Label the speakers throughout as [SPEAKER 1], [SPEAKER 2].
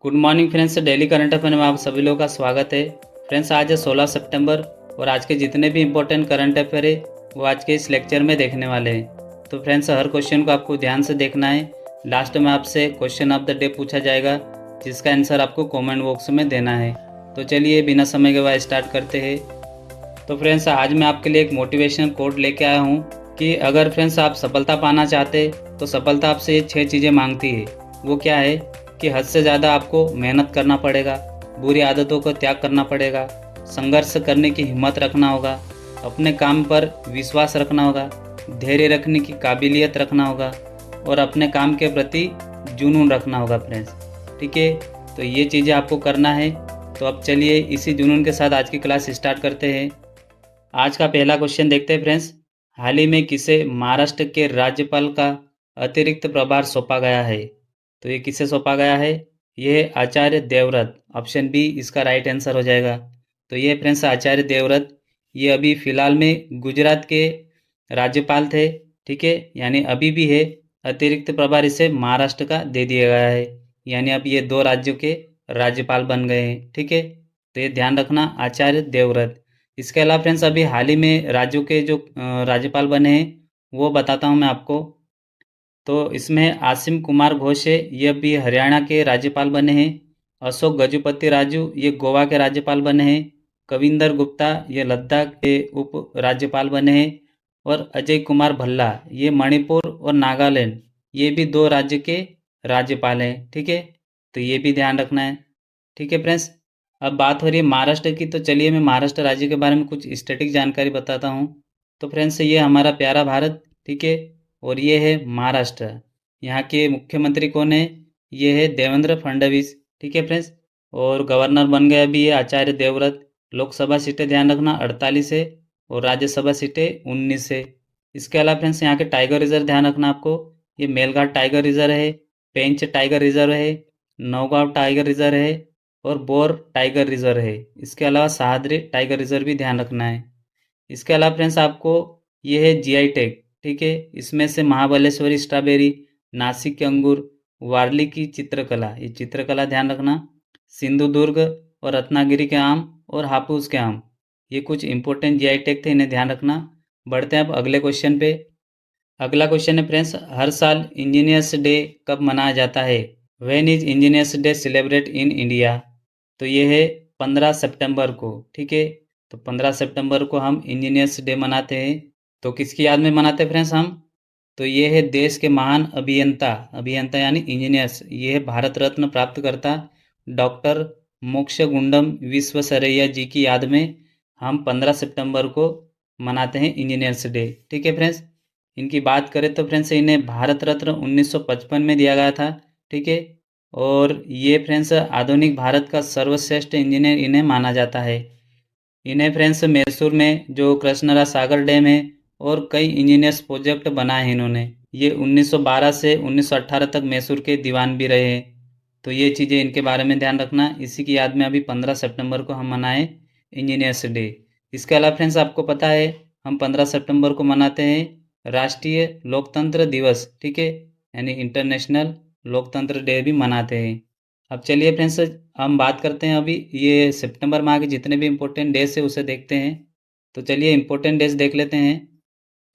[SPEAKER 1] Good morning friends, daily current affair में आप सभी लोगों का स्वागत है। फ्रेंड्स, आज है 16 सितंबर और आज के जितने भी इंपॉर्टेंट करंट अफेयर है वो आज के इस लेक्चर में देखने वाले हैं। तो फ्रेंड्स, हर क्वेश्चन को आपको ध्यान से देखना है। लास्ट में आपसे क्वेश्चन ऑफ द डे पूछा जाएगा जिसका आंसर आपको कमेंट बॉक्स में देना है। तो चलिए बिना समय के बाद स्टार्ट करते हैं। तो फ्रेंड्स, आज मैं आपके लिए एक मोटिवेशनल कोट लेके आया हूँ कि अगर फ्रेंड्स आप सफलता पाना चाहते तो सफलता आपसे ये 6 चीज़ें मांगती है। वो क्या है कि हद से ज़्यादा आपको मेहनत करना पड़ेगा, बुरी आदतों को त्याग करना पड़ेगा, संघर्ष करने की हिम्मत रखना होगा, अपने काम पर विश्वास रखना होगा, धैर्य रखने की काबिलियत रखना होगा और अपने काम के प्रति जुनून रखना होगा फ्रेंड्स। ठीक है, तो ये चीज़ें आपको करना है। तो अब चलिए इसी जुनून के साथ आज की क्लास स्टार्ट करते हैं। आज का पहला क्वेश्चन देखते हैं फ्रेंड्स। हाल ही में किसे महाराष्ट्र के राज्यपाल का अतिरिक्त प्रभार सौंपा गया है? तो ये किसे सौंपा गया है? ये है आचार्य देवव्रत। ऑप्शन बी इसका राइट आंसर हो जाएगा। तो ये फ्रेंड्स आचार्य देवव्रत, ये अभी फिलहाल में गुजरात के राज्यपाल थे। ठीक है, यानी अभी भी है। अतिरिक्त प्रभार इसे महाराष्ट्र का दे दिया गया है, यानी अब ये 2 राज्यों के राज्यपाल बन गए हैं। ठीक है, तो ये ध्यान रखना, आचार्य देवव्रत। इसके अलावा फ्रेंड्स अभी हाल ही में राज्यों के जो राज्यपाल बने हैं वो बताता हूँ मैं आपको। तो इसमें आसिम कुमार घोष है, ये अभी हरियाणा के राज्यपाल बने हैं। अशोक गजपति राजू ये गोवा के राज्यपाल बने हैं। कविंदर गुप्ता ये लद्दाख के उप राज्यपाल बने हैं। और अजय कुमार भल्ला ये मणिपुर और नागालैंड ये भी 2 राज्य के राज्यपाल हैं। ठीक है, तो ये भी ध्यान रखना है। ठीक है फ्रेंड्स, अब बात हो रही है महाराष्ट्र की। तो चलिए मैं महाराष्ट्र राज्य के बारे में कुछ स्टैटिक जानकारी बताता हूँ। तो फ्रेंड्स, ये हमारा प्यारा भारत, ठीक है, और ये है महाराष्ट्र। यहाँ के मुख्यमंत्री कौन है? ये है देवेंद्र फडणवीस। ठीक है फ्रेंड्स, और गवर्नर बन गया अभी ये आचार्य देवव्रत। लोकसभा सीटें ध्यान रखना 48 है और राज्यसभा सीटें 19 है। इसके अलावा फ्रेंड्स यहाँ के टाइगर रिजर्व ध्यान रखना आपको। ये मेलघाट टाइगर रिजर्व है, पेंच टाइगर रिजर्व है, नौगांव टाइगर रिजर्व है और बोर टाइगर रिजर्व है। इसके अलावा सह्याद्री टाइगर रिजर्व भी ध्यान रखना है। इसके अलावा फ्रेंड्स आपको ये है जीआई टैग। ठीक है, इसमें से महाबलेश्वरी स्ट्रॉबेरी, नासिक के अंगूर, वारली की चित्रकला, ये चित्रकला ध्यान रखना, सिंधुदुर्ग और रत्नागिरी के आम और हापुस के आम, ये कुछ इंपॉर्टेंट जीआई टैग थे, इन्हें ध्यान रखना। बढ़ते हैं अब अगले क्वेश्चन पे। अगला क्वेश्चन है फ्रेंड्स, हर साल इंजीनियर्स डे कब मनाया जाता है? When is engineers day celebrate in India? तो ये है 15 सितंबर को। ठीक है, तो 15 सितंबर को हम इंजीनियर्स डे मनाते हैं। तो किसकी याद में मनाते हैं फ्रेंड्स हम? तो ये है देश के महान अभियंता, अभियंता यानी इंजीनियर्स, ये है भारत रत्न प्राप्त करता डॉक्टर मोक्षगुंडम विश्वेश्वरैया जी की याद में हम 15 सितंबर को मनाते हैं इंजीनियर्स डे। ठीक है फ्रेंड्स, इनकी बात करें तो फ्रेंड्स इन्हें भारत रत्न 1955 में दिया गया था। ठीक है, और ये फ्रेंड्स आधुनिक भारत का सर्वश्रेष्ठ इंजीनियर इन्हें माना जाता है। इन्हें फ्रेंड्स मैसूर में जो कृष्णराज सागर डैम है और कई इंजीनियर्स प्रोजेक्ट बनाए हैं इन्होंने। ये 1912 से 1918 तक मैसूर के दीवान भी रहे हैं। तो ये चीज़ें इनके बारे में ध्यान रखना। इसी की याद में अभी 15 सितंबर को हम मनाएं इंजीनियर्स डे। इसके अलावा फ्रेंड्स आपको पता है हम 15 सितंबर को मनाते हैं राष्ट्रीय लोकतंत्र दिवस। ठीक है, यानी इंटरनेशनल लोकतंत्र डे भी मनाते हैं। अब चलिए फ्रेंड्स हम बात करते हैं अभी ये सितंबर माह के जितने भी इम्पोर्टेंट डेज है उसे देखते हैं। तो चलिए इम्पोर्टेंट डेज देख लेते हैं।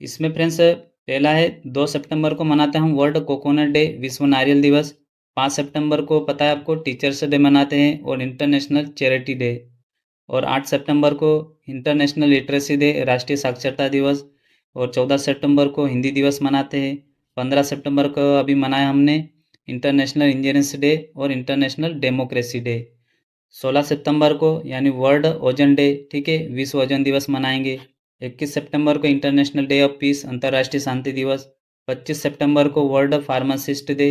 [SPEAKER 1] इसमें फ्रेंड्स पहला है 2 सितंबर को मनाते हैं हम वर्ल्ड कोकोनट डे, विश्व नारियल दिवस। 5 सितंबर को पता है आपको टीचर्स डे मनाते हैं और इंटरनेशनल चैरिटी डे। और 8 सितंबर को इंटरनेशनल लिटरेसी डे, राष्ट्रीय साक्षरता दिवस। और 14 सितंबर को हिंदी दिवस मनाते हैं। 15 सितंबर को अभी मनाया हमने इंटरनेशनल इंजीनियर्स डे और इंटरनेशनल डेमोक्रेसी डे। 16 सितंबर को यानी वर्ल्ड ओजन डे, ठीक है, विश्व ओजन दिवस मनाएंगे। 21 सितंबर को इंटरनेशनल डे ऑफ पीस, अंतर्राष्ट्रीय शांति दिवस। 25 सितंबर को वर्ल्ड फार्मासिस्ट डे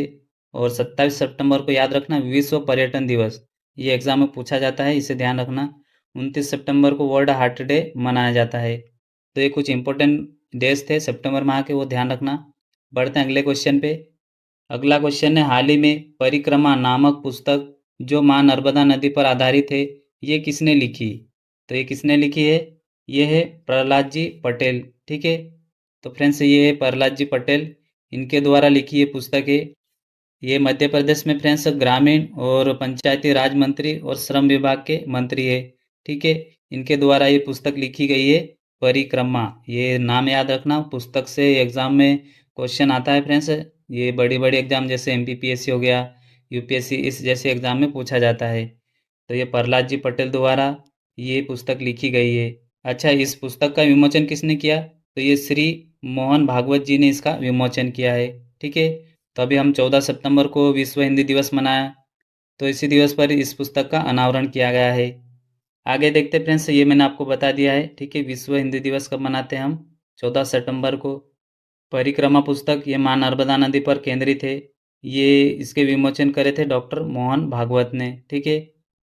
[SPEAKER 1] और 27 सितंबर को याद रखना विश्व पर्यटन दिवस। ये एग्जाम में पूछा जाता है, इसे ध्यान रखना। 29 सितंबर को वर्ल्ड हार्ट डे मनाया जाता है। तो ये कुछ इंपॉर्टेंट डेज थे सितंबर माह के, वो ध्यान रखना। बढ़ते हैं अगले क्वेश्चन पे। अगला क्वेश्चन है हाल ही में परिक्रमा नामक पुस्तक जो माँ नर्मदा नदी पर आधारित है, ये किसने लिखी? तो ये किसने लिखी है? ये है प्रहलाद जी पटेल। ठीक है, तो फ्रेंड्स ये है प्रहलाद जी पटेल, इनके द्वारा लिखी ये पुस्तक है। ये मध्य प्रदेश में फ्रेंड्स ग्रामीण और पंचायती राज मंत्री और श्रम विभाग के मंत्री है। ठीक है, इनके द्वारा ये पुस्तक लिखी गई है, परिक्रमा। ये नाम याद रखना, पुस्तक से एग्जाम में क्वेश्चन आता है फ्रेंड्स। ये बड़ी बड़ी एग्जाम जैसे एमपीपीएससी हो गया, यूपीएससी, इस जैसे एग्जाम में पूछा जाता है। तो ये प्रहलाद जी पटेल द्वारा ये पुस्तक लिखी गई है। अच्छा, इस पुस्तक का विमोचन किसने किया? तो ये श्री मोहन भागवत जी ने इसका विमोचन किया है। ठीक है, तो अभी हम 14 सितंबर को विश्व हिंदी दिवस मनाया, तो इसी दिवस पर इस पुस्तक का अनावरण किया गया है। आगे देखते फ्रेंड्स, ये मैंने आपको बता दिया है। ठीक है, विश्व हिंदी दिवस कब मनाते हैं हम? 14 सितंबर को। परिक्रमा पुस्तक ये माँ नर्मदा नदी पर केंद्रित है। ये इसके विमोचन करे थे डॉक्टर मोहन भागवत ने। ठीक है,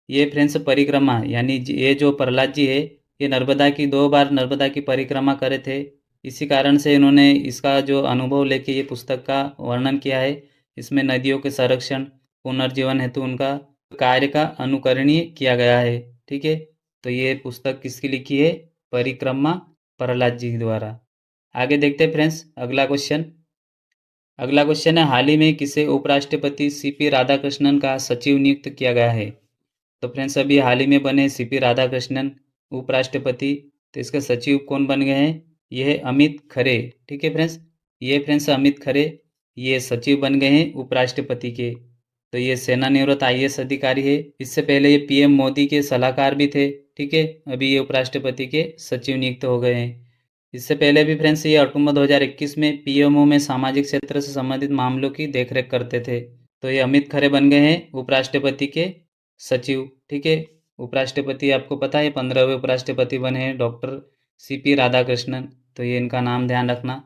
[SPEAKER 1] ये फ्रेंड्स परिक्रमा यानी ये जो प्रहलाद जी है, ये नर्मदा की 2 बार नर्मदा की परिक्रमा करे थे। इसी कारण से इन्होंने इसका जो अनुभव लेके ये पुस्तक का वर्णन किया है। इसमें नदियों के संरक्षण, पुनर्जीवन हेतु उनका कार्य का अनुकरणीय किया गया है। ठीक है, तो ये पुस्तक किसकी लिखी है? परिक्रमा, प्रहलाद जी द्वारा। आगे देखते हैं फ्रेंड्स, अगला क्वेश्चन। अगला क्वेश्चन है, हाल ही में किसे उपराष्ट्रपति सीपी राधाकृष्णन का सचिव नियुक्त किया गया है? तो फ्रेंड्स, अभी हाल ही में बने सीपी राधाकृष्णन उपराष्ट्रपति, तो इसके सचिव कौन बन गए हैं? ये है अमित खरे। ठीक है फ्रेंड्स, ये फ्रेंड्स अमित खरे ये सचिव बन गए हैं उपराष्ट्रपति के। तो ये सेवानिवृत्त आईएएस अधिकारी है। इससे पहले ये पीएम मोदी के सलाहकार भी थे। ठीक है, अभी ये उपराष्ट्रपति के सचिव नियुक्त हो गए हैं। इससे पहले भी फ्रेंड्स ये अक्टूबर 2021 में पीएमओ में सामाजिक क्षेत्र से संबंधित मामलों की देखरेख करते थे। तो ये अमित खरे बन गए हैं उपराष्ट्रपति के सचिव। ठीक है, उपराष्ट्रपति आपको पता है 15वें उपराष्ट्रपति बने हैं डॉक्टर सीपी राधाकृष्णन, तो ये इनका नाम ध्यान रखना।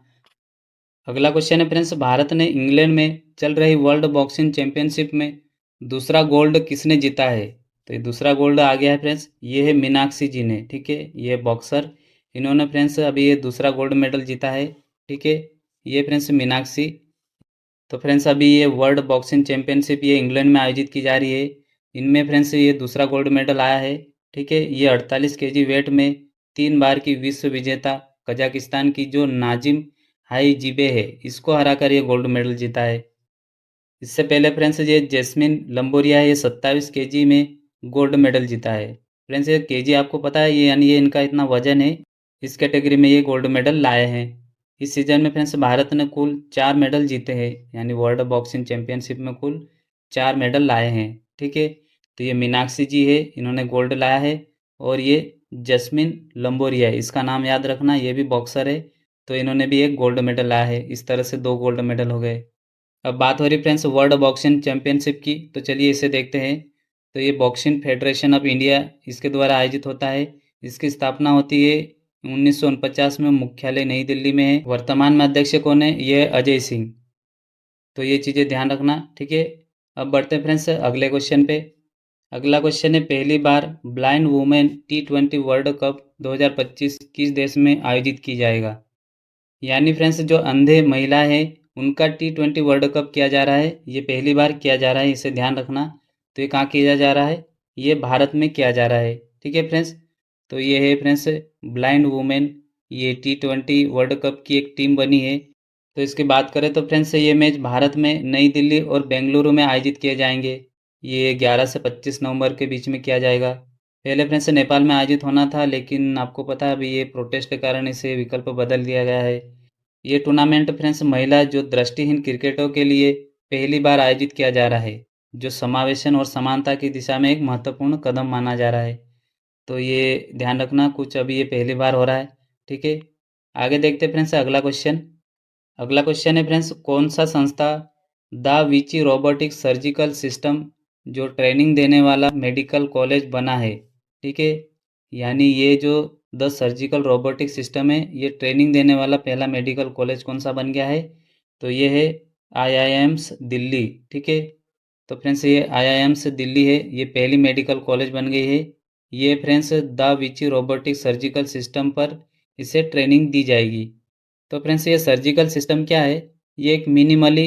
[SPEAKER 1] अगला क्वेश्चन है फ्रेंड्स, भारत ने इंग्लैंड में चल रही वर्ल्ड बॉक्सिंग चैंपियनशिप में दूसरा गोल्ड किसने जीता है? तो ये दूसरा गोल्ड आ गया है फ्रेंड्स, ये है मीनाक्षी जी ने। ठीक है, ये बॉक्सर, इन्होंने फ्रेंड्स अभी ये दूसरा गोल्ड मेडल जीता है। ठीक है, ये फ्रेंड्स मीनाक्षी। तो फ्रेंड्स अभी ये वर्ल्ड बॉक्सिंग चैंपियनशिप ये इंग्लैंड में आयोजित की जा रही है। इनमें फ्रेंड्स ये दूसरा गोल्ड मेडल आया है। ठीक है, ये 48 केजी वेट में 3 बार की विश्व विजेता कजाकिस्तान की जो नाजिम हाई जीबे है, इसको हराकर ये गोल्ड मेडल जीता है। इससे पहले फ्रेंड्स ये जैस्मिन लंबोरिया है, ये 27 केजी में गोल्ड मेडल जीता है। फ्रेंड्स ये केजी आपको पता है, ये यानी ये इनका इतना वजन है, इस कैटेगरी में ये गोल्ड मेडल लाए हैं। इस सीजन में फ्रेंड्स भारत ने कुल 4 मेडल जीते हैं, यानी वर्ल्ड बॉक्सिंग चैंपियनशिप में कुल 4 मेडल लाए हैं। ठीक है, तो ये मीनाक्षी जी है, इन्होंने गोल्ड लाया है। और ये जस्मिन लंबोरिया है, इसका नाम याद रखना, ये भी बॉक्सर है, तो इन्होंने भी एक गोल्ड मेडल लाया है। इस तरह से 2 गोल्ड मेडल हो गए। अब बात हो रही फ्रेंड्स वर्ल्ड बॉक्सिंग चैंपियनशिप की, तो चलिए इसे देखते हैं। तो ये बॉक्सिंग फेडरेशन ऑफ इंडिया इसके द्वारा आयोजित होता है। इसकी स्थापना होती है 1949 में, मुख्यालय नई दिल्ली में है। वर्तमान में अध्यक्ष कौन है? ये है अजय सिंह। तो ये चीज़ें ध्यान रखना। ठीक है, अब बढ़ते हैं फ्रेंड्स अगले क्वेश्चन पे। अगला क्वेश्चन है, पहली बार blind women T20 world cup 2025 किस देश में आयोजित की जाएगा? यानी फ्रेंड्स जो अंधे महिला है उनका T20 वर्ल्ड कप किया जा रहा है, ये पहली बार किया जा रहा है, इसे ध्यान रखना। तो ये कहाँ किया जा रहा है? ये भारत में किया जा रहा है। ठीक है फ्रेंड्स, तो ये है फ्रेंड्स ब्लाइंड वुमेन, ये T20 वर्ल्ड कप की एक टीम बनी है। तो इसकी बात करें तो फ्रेंड्स ये मैच भारत में नई दिल्ली और बेंगलुरु में आयोजित किए जाएंगे। ये 11 से 25 नवंबर के बीच में किया जाएगा। पहले फ्रेंड्स नेपाल में आयोजित होना था, लेकिन आपको पता है अभी ये प्रोटेस्ट के कारण इसे विकल्प बदल दिया गया है। ये टूर्नामेंट फ्रेंड्स महिला जो दृष्टिहीन क्रिकेटरों के लिए पहली बार आयोजित किया जा रहा है, जो समावेशन और समानता की दिशा में एक महत्वपूर्ण कदम माना जा रहा है। तो ये ध्यान रखना, कुछ अभी ये पहली बार हो रहा है। ठीक है, आगे देखते फ्रेंड्स अगला क्वेश्चन। अगला क्वेश्चन है फ्रेंड्स, कौन सा संस्था the Vinci robotic surgical system जो ट्रेनिंग देने वाला मेडिकल कॉलेज बना है? ठीक है, यानी ये जो द सर्जिकल रोबोटिक सिस्टम है, ये ट्रेनिंग देने वाला पहला मेडिकल कॉलेज कौन सा बन गया है? तो ये है IIMs दिल्ली। ठीक है, तो फ्रेंड्स ये IIMs दिल्ली है, ये पहली मेडिकल कॉलेज बन गई है। ये friends da Vinci robotic surgical system पर इसे ट्रेनिंग दी जाएगी। तो फ्रेंड्स ये सर्जिकल सिस्टम क्या है? ये एक मिनिमली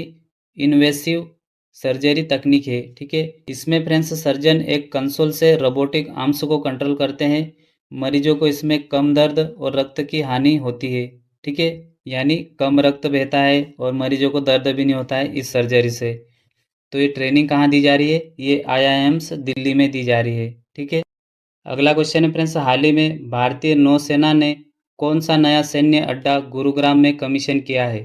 [SPEAKER 1] इन्वेसिव सर्जरी तकनीक है। ठीक है, इसमें फ्रेंड्स सर्जन एक कंसोल से रोबोटिक आर्म्स को कंट्रोल करते हैं। मरीजों को इसमें कम दर्द और रक्त की हानि होती है। ठीक है, यानी कम रक्त बहता है और मरीजों को दर्द भी नहीं होता है इस सर्जरी से। तो ये ट्रेनिंग कहाँ दी जा रही है? ये IIMs दिल्ली में दी जा रही है। ठीक है। अगला क्वेश्चन है फ्रेंड्स, हाल ही में भारतीय नौसेना ने कौन सा नया सैन्य अड्डा गुरुग्राम में कमीशन किया है?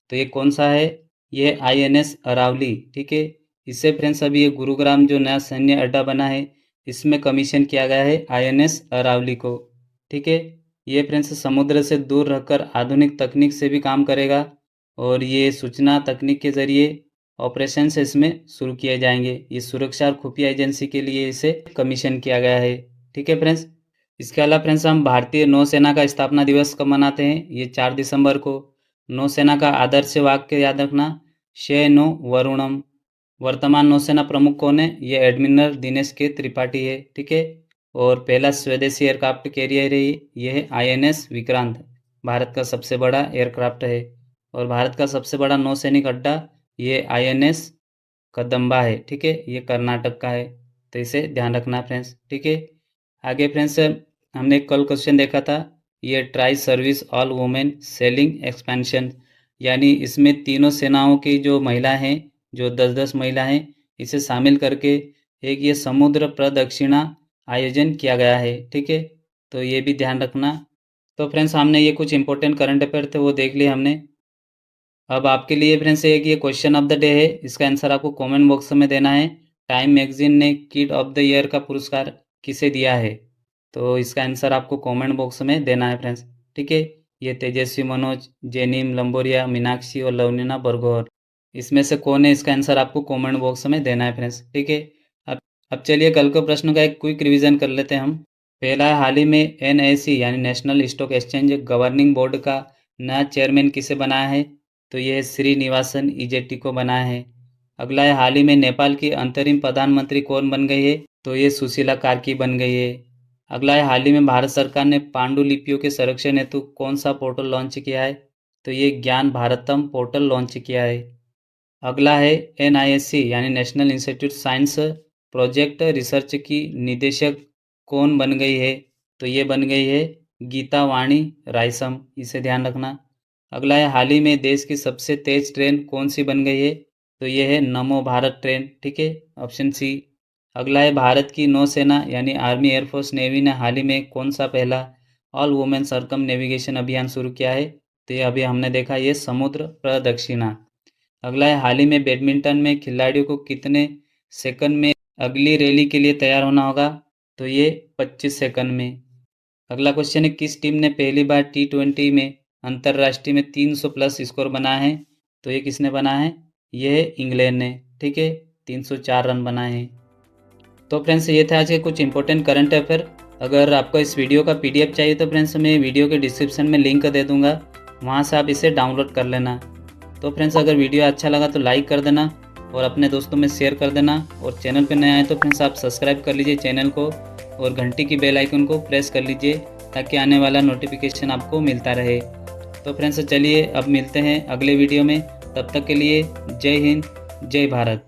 [SPEAKER 1] तो ये कौन सा है? ये INS अरावली। ठीक है। इससे फ्रेंड्स अभी ये गुरुग्राम जो नया सैन्य अड्डा बना है, इसमें कमीशन किया गया है INS अरावली को। ठीक है। ये फ्रेंड्स समुद्र से दूर रहकर आधुनिक तकनीक से भी काम करेगा और ये सूचना तकनीक के ज़रिए ऑपरेशंस इसमें शुरू किए जाएंगे। ये सुरक्षा और खुफिया एजेंसी के लिए इसे कमीशन किया गया है। ठीक है फ्रेंड्स। इसके अलावा फ्रेंड्स हम भारतीय नौसेना का स्थापना दिवस कब मनाते हैं? ये 4 दिसंबर को। नौसेना का आदर्श वाक्य याद रखना, शे नो वरुणम। वर्तमान नौसेना प्रमुख कौन है? ये एडमिरल दिनेश के त्रिपाठी है। ठीक है। और पहला स्वदेशी एयरक्राफ्ट कैरियर है ये है INS विक्रांत, भारत का सबसे बड़ा एयरक्राफ्ट है। और भारत का सबसे बड़ा नौसैनिक अड्डा ये INS कदम्बा है। ठीक है। ये कर्नाटक का है, तो इसे ध्यान रखना फ्रेंड्स। ठीक है। आगे फ्रेंड्स हमने कल क्वेश्चन देखा था, ये tri service all women selling expansion, यानी इसमें तीनों सेनाओं की जो महिला हैं, जो 10-10 महिला हैं, इसे शामिल करके एक ये समुद्र प्रदक्षिणा आयोजन किया गया है। ठीक है। तो ये भी ध्यान रखना। तो फ्रेंड्स हमने ये कुछ इंपॉर्टेंट करंट अफेयर थे वो देख लिए हमने। अब आपके लिए फ्रेंड्स एक ये क्वेश्चन ऑफ द डे है, इसका आंसर आपको कमेंट बॉक्स में देना है। टाइम मैगजीन ने किड ऑफ द ईयर का पुरस्कार किसे दिया है? तो इसका आंसर आपको कमेंट बॉक्स में देना है फ्रेंड्स। ठीक है। ये तेजस्वी मनोज, जेनिम लंबोरिया, मीनाक्षी और लवनीना बरगोर, इसमें से कौन है? इसका आंसर आपको कमेंट बॉक्स में देना है फ्रेंड्स। ठीक है। अब अब चलिए कल के प्रश्न का एक क्विक रिवीजन कर लेते हैं हम। पहला है, हाल ही में NSE यानी national stock exchange governing board का नया चेयरमैन किसे बनाया है? तो यह श्रीनिवासन इजेटी को बनाया है। अगला है, हाल ही में नेपाल की अंतरिम प्रधानमंत्री कौन बन गई है? तो ये सुशीला कार्की बन गई है। अगला है, हाल ही में भारत सरकार ने पांडुलिपियों के संरक्षण हेतु कौन सा पोर्टल लॉन्च किया है? तो ये ज्ञान भारतम पोर्टल लॉन्च किया है। अगला है, NISC यानी national institute science project research की निदेशक कौन बन गई है? तो ये बन गई है गीता वाणी रायसम, इसे ध्यान रखना। अगला है, हाल ही में देश की सबसे तेज ट्रेन कौन सी बन गई है? तो ये है नमो भारत ट्रेन। ठीक है, ऑप्शन सी। अगला है, भारत की नौसेना यानी आर्मी एयरफोर्स नेवी ने हाल ही में कौन सा पहला ऑल वुमेन सर्कम नेविगेशन अभियान शुरू किया है? तो ये अभी हमने देखा, ये समुद्र प्रदक्षिणा। अगला है, हाल ही में बैडमिंटन में खिलाड़ियों को कितने सेकंड में अगली रैली के लिए तैयार होना होगा? तो ये 25 सेकंड में। अगला क्वेश्चन है, किस टीम ने पहली बार T20 में अंतर्राष्ट्रीय में 300 प्लस स्कोर बनाया है? तो ये किसने बनाया है? ये है इंग्लैंड ने। ठीक है, 304 रन बनाए हैं। तो फ्रेंड्स ये थे आज के कुछ इंपॉर्टेंट करंट अफेयर। अगर आपको इस वीडियो का PDF चाहिए तो फ्रेंड्स मैं वीडियो के डिस्क्रिप्शन में लिंक दे दूंगा, वहाँ से आप इसे डाउनलोड कर लेना। तो फ्रेंड्स अगर वीडियो अच्छा लगा तो लाइक कर देना और अपने दोस्तों में शेयर कर देना, और चैनल पर नए आए तो फ्रेंड्स आप सब्सक्राइब कर लीजिए चैनल को और घंटी की बेल आइकन को प्रेस कर लीजिए ताकि आने वाला नोटिफिकेशन आपको मिलता रहे। तो फ्रेंड्स चलिए अब मिलते हैं अगले वीडियो में, तब तक के लिए जय हिंद, जय भारत।